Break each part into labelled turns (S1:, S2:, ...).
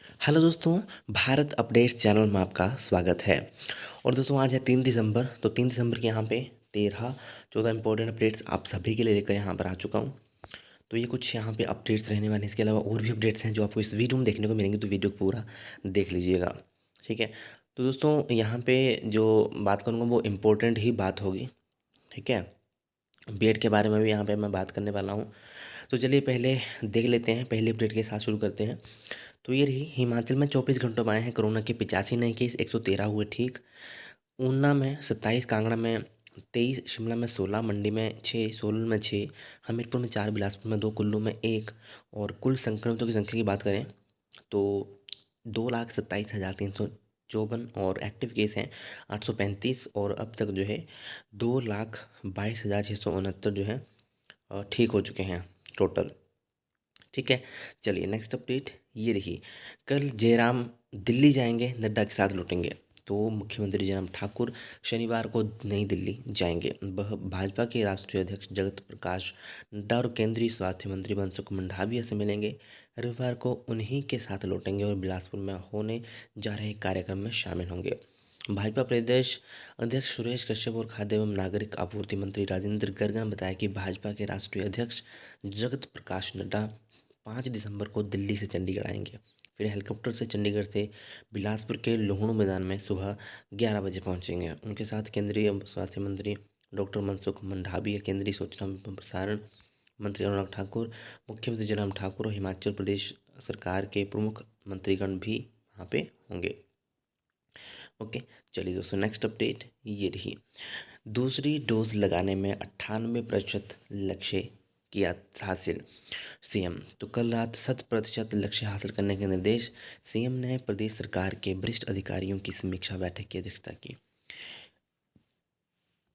S1: Hello दोस्तों, Bharat updates channel में आपका स्वागत है। और दोस्तों आज है 3 दिसंबर, तो 3 दिसंबर के यहाँ पे 13-14 इंपॉर्टेंट अपडेट्स आप सभी के लिए लेकर यहाँ पर आ चुका हूँ। तो ये कुछ यहाँ पे अपडेट्स रहने वाले हैं। इसके अलावा और भी अपडेट्स हैं जो आपको इस वीडियो में देखने को मिलेंगे, तो वीडियो को पूरा देख लीजिएगा। ठीक है, तो दोस्तों यहाँ पे जो बात करूँगा वो इम्पोर्टेंट ही बात होगी। ठीक है, बीएड के बारे में भी यहाँ पे मैं बात करने वाला हूँ। तो चलिए पहले देख लेते हैं, पहले अपडेट के साथ शुरू करते हैं। तो ये रही, हिमाचल में 24 घंटों में आए हैं कोरोना के 85 नए केस, 113 हुए ठीक। ऊना में 27, कांगड़ा में 23, शिमला में 16, मंडी में 6, सोलन में 6, हमीरपुर में 4, बिलासपुर में 2, कुल्लू में 1। और कुल संक्रमितों की संख्या की बात करें तो 2,27,354 और एक्टिव केस हैं 835। और अब तक जो है 2,22,669 जो है ठीक हो चुके हैं टोटल। ठीक है, चलिए नेक्स्ट अपडेट ये रही। कल जयराम दिल्ली जाएंगे, नड्डा के साथ लौटेंगे। तो मुख्यमंत्री जयराम ठाकुर शनिवार को नई दिल्ली जाएंगे। वह भाजपा के राष्ट्रीय अध्यक्ष जगत प्रकाश नड्डा और केंद्रीय स्वास्थ्य मंत्री मनसुख मंडाविया से मिलेंगे। रविवार को उन्हीं के साथ लौटेंगे और बिलासपुर में होने जा रहे कार्यक्रम में शामिल होंगे। भाजपा प्रदेश अध्यक्ष सुरेश कश्यप और खाद्य एवं नागरिक आपूर्ति मंत्री राजेंद्र गर्ग ने बताया कि भाजपा के राष्ट्रीय अध्यक्ष जगत प्रकाश नड्डा 5 दिसंबर को दिल्ली से चंडीगढ़ आएंगे। फिर हेलीकॉप्टर से चंडीगढ़ से बिलासपुर के लोहणू मैदान में सुबह 11 बजे पहुंचेंगे। उनके साथ केंद्रीय स्वास्थ्य मंत्री डॉक्टर मनसुख मंडाविया, केंद्रीय सूचना एवं प्रसारण मंत्री अनुराग ठाकुर, मुख्यमंत्री जयराम ठाकुर और हिमाचल प्रदेश सरकार के प्रमुख मंत्रीगण भी वहाँ पे होंगे। ओके, चलिए दोस्तों नेक्स्ट अपडेट ये रही। दूसरी डोज लगाने में 98% लक्ष्य किया हासिल, सीएम। तो कल रात 100% लक्ष्य हासिल करने के निर्देश, सीएम ने प्रदेश सरकार के वरिष्ठ अधिकारियों की समीक्षा बैठक की अध्यक्षता की।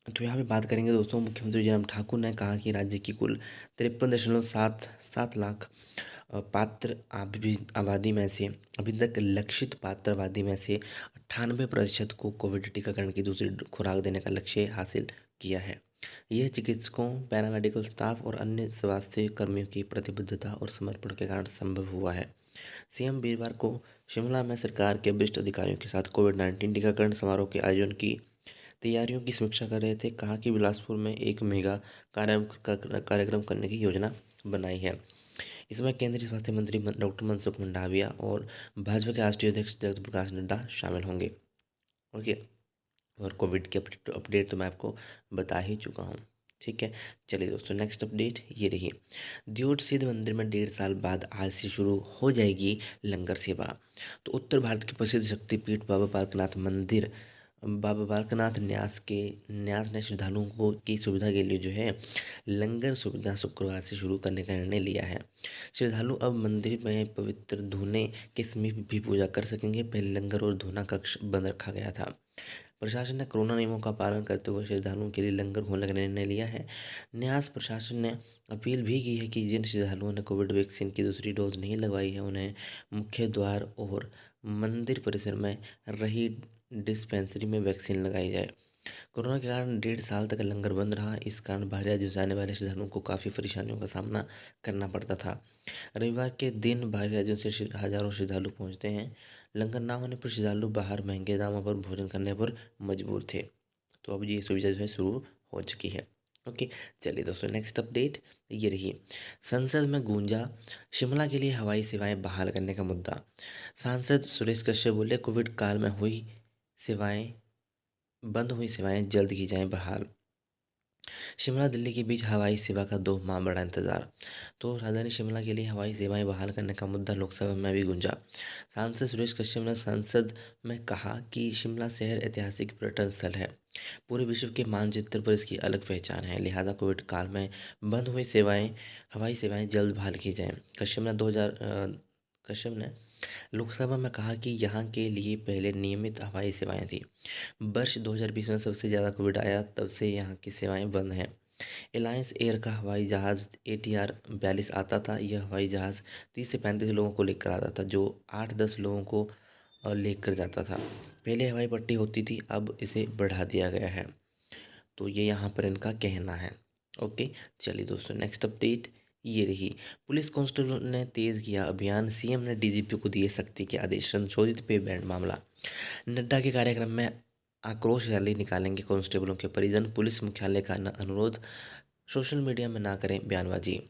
S1: तो यहाँ पे बात करेंगे दोस्तों, मुख्यमंत्री जयराम ठाकुर ने कहा कि राज्य की कुल 53.77 लाख पात्र आबादी में से अभी तक लक्षित पात्र आबादी में से 98% को कोविड टीकाकरण की दूसरी खुराक देने का लक्ष्य हासिल किया है। यह चिकित्सकों, पैरामेडिकल स्टाफ और अन्य स्वास्थ्य कर्मियों की प्रतिबद्धता और समर्पण के कारण संभव हुआ है। सीएम वीरवार को शिमला में सरकार के वरिष्ठ अधिकारियों के साथ कोविड-19 टीकाकरण समारोह के आयोजन की तैयारियों की समीक्षा कर रहे थे। कहा कि बिलासपुर में एक मेगा कार्यक्रम करने की योजना बनाई है। इसमें केंद्रीय स्वास्थ्य मंत्री डॉक्टर मनसुख मंडाविया और भाजपा के राष्ट्रीय अध्यक्ष जगत प्रकाश नड्डा शामिल होंगे। ओके, और कोविड के अपडेट तो मैं आपको बता ही चुका हूँ। ठीक है, चलिए दोस्तों नेक्स्ट अपडेट ये रही। दियोट सिद्ध मंदिर में 1.5 साल बाद आज से शुरू हो जाएगी लंगर सेवा। तो उत्तर भारत के प्रसिद्ध शक्तिपीठ बाबा बालकनाथ न्यास ने श्रद्धालुओं को की सुविधा के लिए जो है लंगर सुविधा शुक्रवार से शुरू करने का निर्णय लिया है। श्रद्धालु अब मंदिर में पवित्र धूने के समीप भी पूजा कर सकेंगे। पहले लंगर और धूना कक्ष बंद रखा गया था। प्रशासन ने कोरोना नियमों का पालन करते हुए श्रद्धालुओं के लिए लंगर खोलने का निर्णय लिया है। न्यास प्रशासन ने अपील भी की है कि जिन श्रद्धालुओं ने कोविड वैक्सीन की दूसरी डोज नहीं लगवाई है उन्हें मुख्य द्वार और मंदिर परिसर में रही डिस्पेंसरी में वैक्सीन लगाई जाए। कोरोना के कारण 1.5 साल तक लंगर बंद रहा। इस कारण बाहर राज्यों से आने वाले श्रद्धालुओं को काफ़ी परेशानियों का सामना करना पड़ता था। रविवार के दिन बाहरी राज्यों से हजारों श्रद्धालु पहुंचते हैं। लंगर ना होने पर श्रद्धालु बाहर महंगे दामों पर भोजन करने पर मजबूर थे। तो अब ये सुविधा जो है शुरू हो चुकी है। ओके, चलिए दोस्तों नेक्स्ट अपडेट ये रही। संसद में गूंजा शिमला के लिए हवाई सेवाएं बहाल करने का मुद्दा। सांसद सुरेश कश्यप बोले, कोविड काल में बंद हुई सेवाएं जल्द की जाएं बहाल। शिमला दिल्ली के बीच हवाई सेवा का 2 माह बड़ा इंतजार। तो राजधानी शिमला के लिए हवाई सेवाएं बहाल करने का मुद्दा लोकसभा में भी गूंजा। सांसद सुरेश कश्यप ने संसद में कहा कि शिमला शहर ऐतिहासिक पर्यटन स्थल है। पूरे विश्व के मानचित्र पर इसकी अलग पहचान है। लिहाजा कोविड काल में बंद हुई हवाई सेवाएं जल्द बहाल की जाएं। कश्यप ने लोकसभा में कहा कि यहाँ के लिए पहले नियमित हवाई सेवाएं थी। वर्ष 2020 में सबसे ज़्यादा कोविड आया, तब से यहाँ की सेवाएं बंद हैं। एलायंस एयर का हवाई जहाज़ ATR 42 आता था। यह हवाई जहाज़ 30 से 35 लोगों को लेकर आता था, जो 8-10 लोगों को लेकर जाता था। पहले हवाई पट्टी होती थी, अब इसे बढ़ा दिया गया है। तो ये यहाँ पर इनका कहना है। ओके, चलिए दोस्तों नेक्स्ट अपडेट ये रही। पुलिस कांस्टेबल ने तेज किया अभियान, सीएम ने डीजीपी को दिए सख्ती के आदेश, संशोधित पे बैंड मामला। नड्डा के कार्यक्रम में आक्रोश रैली निकालेंगे कांस्टेबलों के परिजन, पुलिस मुख्यालय का अनुरोध, सोशल मीडिया में ना करें बयानबाजी।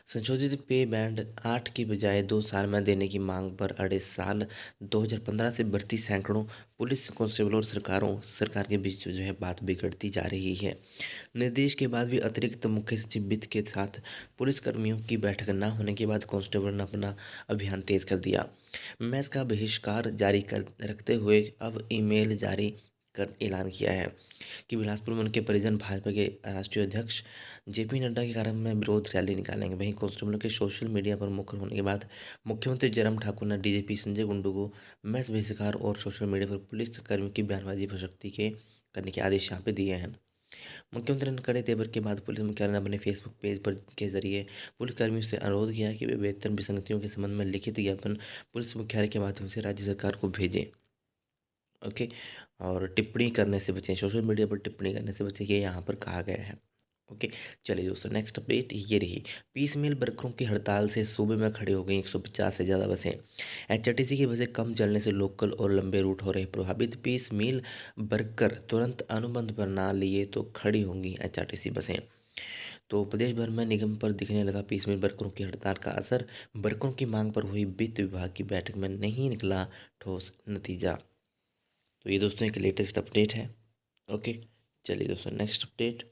S1: संशोधित पे बैंड 8 की बजाय 2 साल में देने की मांग पर अड़े साल। 2015 से भर्ती सैकड़ों पुलिस कांस्टेबल और सरकार के बीच जो है बात बिगड़ती जा रही है। निर्देश के बाद भी अतिरिक्त मुख्य सचिव वित्त के साथ पुलिसकर्मियों की बैठक न होने के बाद कांस्टेबल ने अपना अभियान तेज कर दिया। मैच का बहिष्कार जारी कर रखते हुए अब ईमेल जारी कर ऐलान किया है कि बिलासपुर में उनके परिजन भाजपा के राष्ट्रीय अध्यक्ष जेपी नड्डा के कार्यक्रम में विरोध रैली निकालेंगे। वहीं कांस्टेबलों के सोशल मीडिया पर मुखर होने के बाद मुख्यमंत्री जयराम ठाकुर ने डीजीपी संजय कुंडू को मैच बहिष्कार और सोशल मीडिया पर पुलिस कर्मियों की बयानबाजी पर सख्ती के करने के आदेश यहाँ पे दिए हैं। मुख्यमंत्री ने कड़े तेवर के बाद पुलिस मुख्यालय ने अपने फेसबुक पेज पर के जरिए पुलिसकर्मियों से अनुरोध किया कि वे वेतन विसंगतियों के संबंध में लिखित ज्ञापन पुलिस मुख्यालय के माध्यम से राज्य सरकार को भेजें। ओके, और टिप्पणी करने से बचें, सोशल मीडिया पर टिप्पणी करने से बचें, ये यहाँ पर कहा गया है। ओके, चलिए दोस्तों नेक्स्ट अपडेट ये रही। पीस मिल वर्करों की हड़ताल से सूबे में खड़ी हो गई 150 से ज़्यादा बसें। एचआरटीसी की बसें कम चलने से लोकल और लंबे रूट हो रहे प्रभावित। पीस मिल वर्कर तुरंत अनुबंध पर ना लिए तो खड़ी होंगी एचआरटीसी बसें। तो प्रदेश भर में निगम पर दिखने लगा पीस मिल वर्करों की हड़ताल का असर। वर्करों की मांग पर हुई वित्त विभाग की बैठक में नहीं निकला ठोस नतीजा। तो ये दोस्तों एक लेटेस्ट अपडेट है। ओके, चलिए दोस्तों नेक्स्ट अपडेट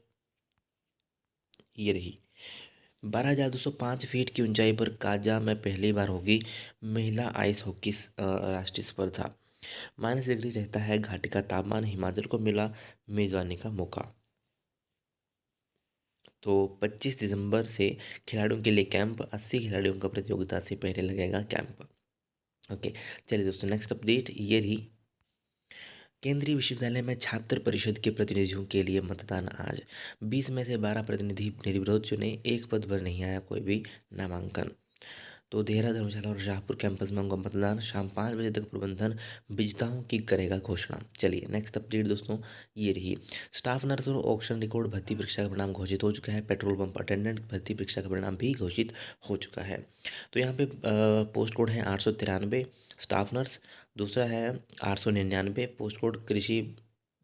S1: ये रही। 12,205 फीट की ऊंचाई पर काजा में पहली बार होगी महिला आइस हॉकी राष्ट्रीय स्पर्धा। -डिग्री रहता है घाटी का तापमान, हिमाचल को मिला मेजबानी का मौका। तो 25 दिसंबर से खिलाड़ियों के लिए कैंप, 80 खिलाड़ियों का प्रतियोगिता से पहले लगेगा कैंप। ओके, चलिए दोस्तों नेक्स्ट अपडेट ये रही। केंद्रीय विश्वविद्यालय में छात्र परिषद के प्रतिनिधियों के लिए मतदान आज। 20 में से 12 प्रतिनिधि निर्विरोध चुने, एक पद पर नहीं आया कोई भी नामांकन। तो देहरा, धर्मशाला और शाहपुर कैंपस में होगा मतदान। शाम 5 बजे तक प्रबंधन विजेताओं की करेगा घोषणा। चलिए नेक्स्ट अपडेट दोस्तों ये रही। स्टाफ नर्स और ऑक्शन रिकॉर्ड भर्ती परीक्षा का परिणाम घोषित हो चुका है। पेट्रोल पंप अटेंडेंट भर्ती परीक्षा का परिणाम भी घोषित हो चुका है। तो यहाँ पे पोस्ट कोड है 893 स्टाफ नर्स, दूसरा है 899 पोस्ट कोड कृषि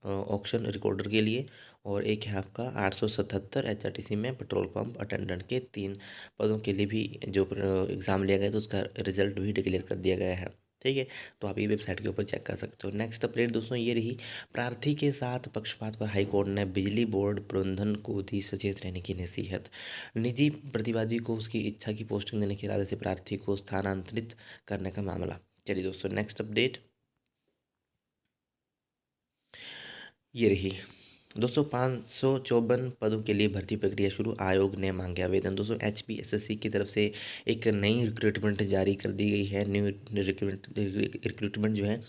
S1: ऑक्शन रिकॉर्डर के लिए, और एक है आपका 877 एचआरटीसी में पेट्रोल पंप अटेंडेंट के 3 पदों के लिए भी जो एग्ज़ाम लिया गया तो उसका रिजल्ट भी डिक्लेयर कर दिया गया है। ठीक है, तो आप ये वेबसाइट के ऊपर चेक कर सकते हो। नेक्स्ट अपडेट दोस्तों ये रही। प्रार्थी के साथ पक्षपात पर हाईकोर्ट ने बिजली बोर्ड प्रबंधन को दी सचेत रहने की नसीहत। निजी प्रतिवादी को उसकी इच्छा की पोस्टिंग देने के इरादे से प्रार्थी को स्थानांतरित करने का मामला। चलिए दोस्तों नेक्स्ट अपडेट ये रही। दोस्तों 554 पदों के लिए भर्ती प्रक्रिया शुरू, आयोग ने मांगे आवेदन। दोस्तों HPSSC की तरफ से एक नई रिक्रूटमेंट जारी कर दी गई है। न्यू रिक्रूटमेंट जो है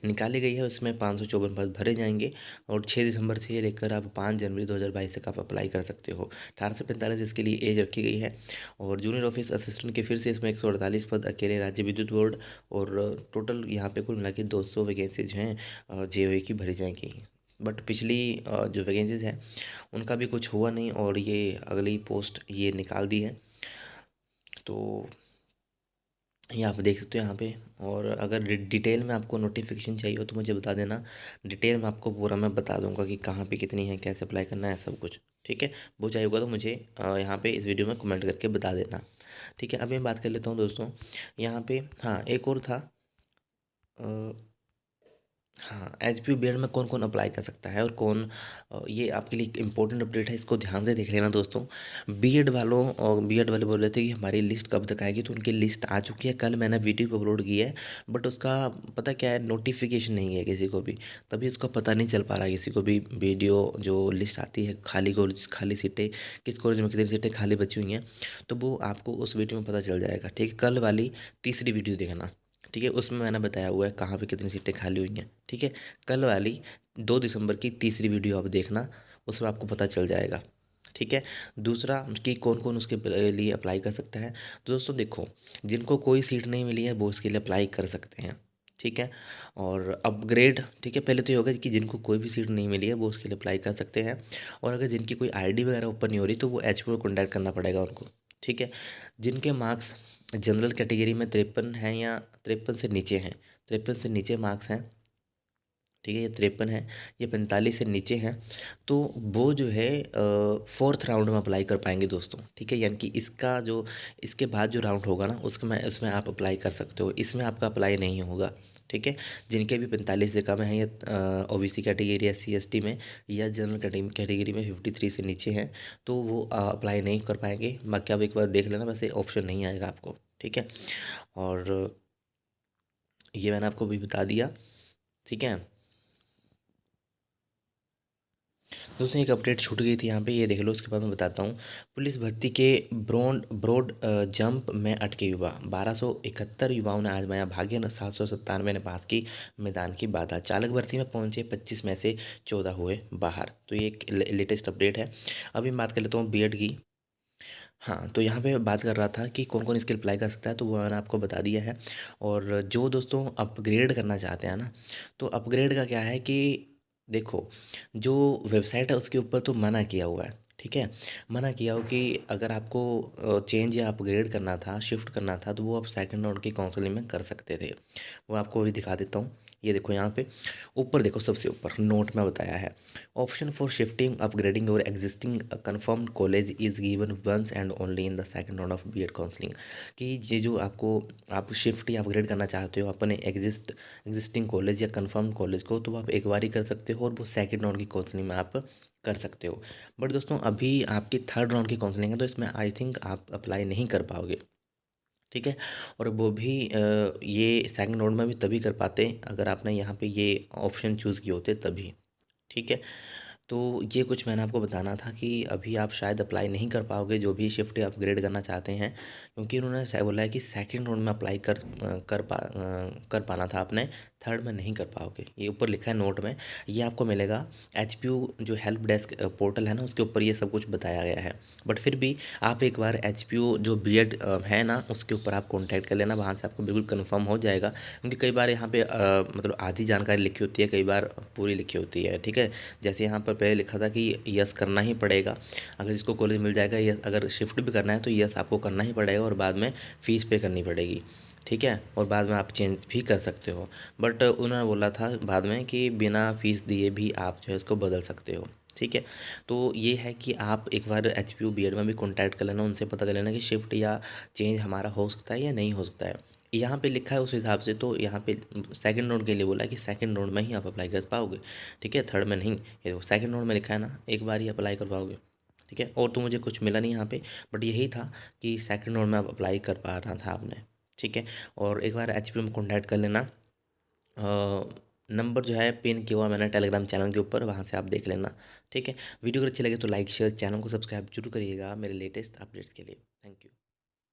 S1: निकाली गई है, उसमें 554 पद भरे जाएंगे और 6 दिसंबर से लेकर आप 5 जनवरी 2022 तक आप अप्लाई कर सकते हो। 18 से 45 इसके लिए एज रखी गई है। और जूनियर ऑफिस असिस्टेंट के फिर से इसमें 148 पद अकेले राज्य विद्युत बोर्ड, और टोटल यहाँ पे कुल मिला के 200 वैकेंसीज हैं JOE की भरी जाएंगी। बट पिछली जो वैकेंसीज हैं उनका भी कुछ हुआ नहीं और ये अगली पोस्ट ये निकाल दी है। तो ये आप देख सकते हो यहाँ पे। और अगर डिटेल में आपको नोटिफिकेशन चाहिए हो तो मुझे बता देना, डिटेल में आपको पूरा मैं बता दूंगा कि कहाँ पे कितनी है, कैसे अप्लाई करना है, सब कुछ। ठीक है, वो चाहिए होगा तो मुझे यहाँ पे इस वीडियो में कमेंट करके बता देना। ठीक है, अभी मैं बात कर लेता हूँ दोस्तों यहाँ पे। हाँ, एक और था। हाँ, HPU बीएड में कौन कौन अप्लाई कर सकता है और कौन, ये आपके लिए इम्पोर्टेंट अपडेट है, इसको ध्यान से देख लेना दोस्तों। बीएड वालों और बीएड वाले बोल रहे थे कि हमारी लिस्ट कब तक आएगी, तो उनकी लिस्ट आ चुकी है। कल मैंने वीडियो को अपलोड किया है, बट उसका पता क्या है, नोटिफिकेशन नहीं है किसी को भी, तभी उसका पता नहीं चल पा रहा है किसी को भी। वीडियो जो लिस्ट आती है खाली कॉलेज, खाली सीटें, किस कॉलेज में कितनी सीटें खाली बची हुई हैं, तो वो आपको उस वीडियो में पता चल जाएगा। ठीक है, कल वाली तीसरी वीडियो देखना। ठीक है, उसमें मैंने बताया हुआ है कहाँ पे कितनी सीटें खाली हुई हैं। ठीक है, कल वाली 2 दिसंबर की तीसरी वीडियो आप देखना, उसमें आपको पता चल जाएगा। ठीक है, दूसरा कि कौन कौन उसके लिए अप्लाई कर सकता है। तो दोस्तों देखो, जिनको कोई सीट नहीं मिली है वो उसके लिए अप्लाई कर सकते हैं। ठीक है, और अपग्रेड, ठीक है, पहले तो ये होगा कि जिनको कोई भी सीट नहीं मिली है वो उसके लिए अप्लाई कर सकते हैं। और अगर जिनकी कोई ID वगैरह ऊपर नहीं हो रही तो वो HPU को कॉन्टैक्ट करना पड़ेगा उनको। ठीक है। जिनके मार्क्स जनरल कैटेगरी में 53 हैं या 53 से नीचे हैं, 53 से नीचे मार्क्स हैं, ठीक है, ये 53 है, ये 45 से नीचे हैं, तो वो जो है फोर्थ राउंड में अप्लाई कर पाएंगे दोस्तों। ठीक है, यानी कि इसका जो इसके बाद जो राउंड होगा ना उसमें आप अप्लाई कर सकते हो, इसमें आपका अप्लाई नहीं होगा। ठीक है, जिनके भी 45 से कम है या ओबीसी कैटेगरी SC ST में या जनरल कैटेगरी में 53 से नीचे हैं, तो वो अप्लाई नहीं कर पाएंगे। बाकी आप एक बार देख लेना, वैसे ऑप्शन नहीं आएगा आपको। ठीक है, और ये मैंने आपको भी बता दिया। ठीक है दोस्तों, एक अपडेट छूट गई थी यहाँ पे, ये देख लो, उसके बाद मैं बताता हूँ। पुलिस भर्ती के ब्रॉड जंप में अटके युवा, 1271 युवाओं ने आजमाया भाग्य, 797 ने पास की मैदान की बाधा, चालक भर्ती में पहुंचे 25 में से 14 हुए बाहर। तो ये एक लेटेस्ट अपडेट है। अभी मैं बात कर लेता हूँ बीएड की। हाँ, तो यहाँ पे बात कर रहा था कि कौन कौन इसके अप्लाई कर सकता है, तो वो मैंने आपको बता दिया है। और जो दोस्तों अपग्रेड करना चाहते हैं ना, तो अपग्रेड का क्या है कि देखो, जो वेबसाइट है उसके ऊपर तो मना किया हुआ है। ठीक है, मना किया हो कि अगर आपको चेंज या अपग्रेड करना था, शिफ्ट करना था, तो वो आप सेकंड राउंड की काउंसलिंग में कर सकते थे। वो आपको अभी दिखा देता हूँ। ये देखो यहाँ पे ऊपर देखो, सबसे ऊपर नोट में बताया है, ऑप्शन फॉर शिफ्टिंग अपग्रेडिंग और existing confirmed college is given once and only in the second round of BEd counselling. कि ये जो आप शिफ्ट या अपग्रेड करना चाहते हो अपने एग्जिस्टिंग कॉलेज या कन्फर्म कॉलेज को, तो आप एक बार ही कर सकते हो, और वो सेकंड राउंड की काउंसलिंग में आप कर सकते हो। बट दोस्तों, अभी आपकी थर्ड राउंड की काउंसलिंग है, तो इसमें आई थिंक आप अप्लाई नहीं कर पाओगे। ठीक है, और वो भी ये सेकंड राउंड में भी तभी कर पाते अगर आपने यहाँ पे ये ऑप्शन चूज़ किए होते तभी। ठीक है, तो ये कुछ मैंने आपको बताना था कि अभी आप शायद अप्लाई नहीं कर पाओगे जो भी शिफ्ट या अपग्रेड करना चाहते हैं, क्योंकि उन्होंने बोला है कि सेकंड राउंड में अप्लाई कर पाना था आपने, थर्ड में नहीं कर पाओगे। ये ऊपर लिखा है नोट में, ये आपको मिलेगा HPU जो हेल्प डेस्क पोर्टल है ना, उसके ऊपर ये सब कुछ बताया गया है। बट फिर भी आप एक बार HPU जो बीएड है ना, उसके ऊपर आप कॉन्टैक्ट कर लेना, वहाँ से आपको बिल्कुल कन्फर्म हो जाएगा। क्योंकि कई बार यहाँ पे मतलब आधी जानकारी लिखी होती है, कई बार पूरी लिखी होती है। ठीक है, जैसे यहाँ पर पहले लिखा था कि यस करना ही पड़ेगा, अगर जिसको कॉलेज मिल जाएगा, यस, अगर शिफ्ट भी करना है तो यस आपको करना ही पड़ेगा, और बाद में फ़ीस पे करनी पड़ेगी। ठीक है, और बाद में आप चेंज भी कर सकते हो। बट उन्होंने बोला था बाद में कि बिना फीस दिए भी आप जो है इसको बदल सकते हो। ठीक है, तो ये है कि आप एक बार HPU बीएड में भी कॉन्टैक्ट कर लेना, उनसे पता कर लेना कि शिफ्ट या चेंज हमारा हो सकता है या नहीं हो सकता है। यहाँ पे लिखा है उस हिसाब से, तो यहाँ पे सेकंड राउंड के लिए बोला है कि सेकंड राउंड में ही आप अप्लाई कर पाओगे। ठीक है, थर्ड में नहीं। ये देखो सेकंड राउंड में लिखा है ना, एक बार ही अप्लाई कर पाओगे। ठीक है, और तो मुझे कुछ मिला नहीं यहाँ पे, बट यही था कि सेकंड राउंड में आप अप्लाई कर पा रहा था आपने। ठीक है, और एक बार HPU में कॉन्टैक्ट कर लेना। नंबर जो है पिन किया हुआ मैंने टेलीग्राम चैनल के ऊपर, वहाँ से आप देख लेना। ठीक है, वीडियो अगर अच्छी लगे तो लाइक शेयर, चैनल को सब्सक्राइब जरूर करिएगा मेरे लेटेस्ट अपडेट्स के लिए। Thank you.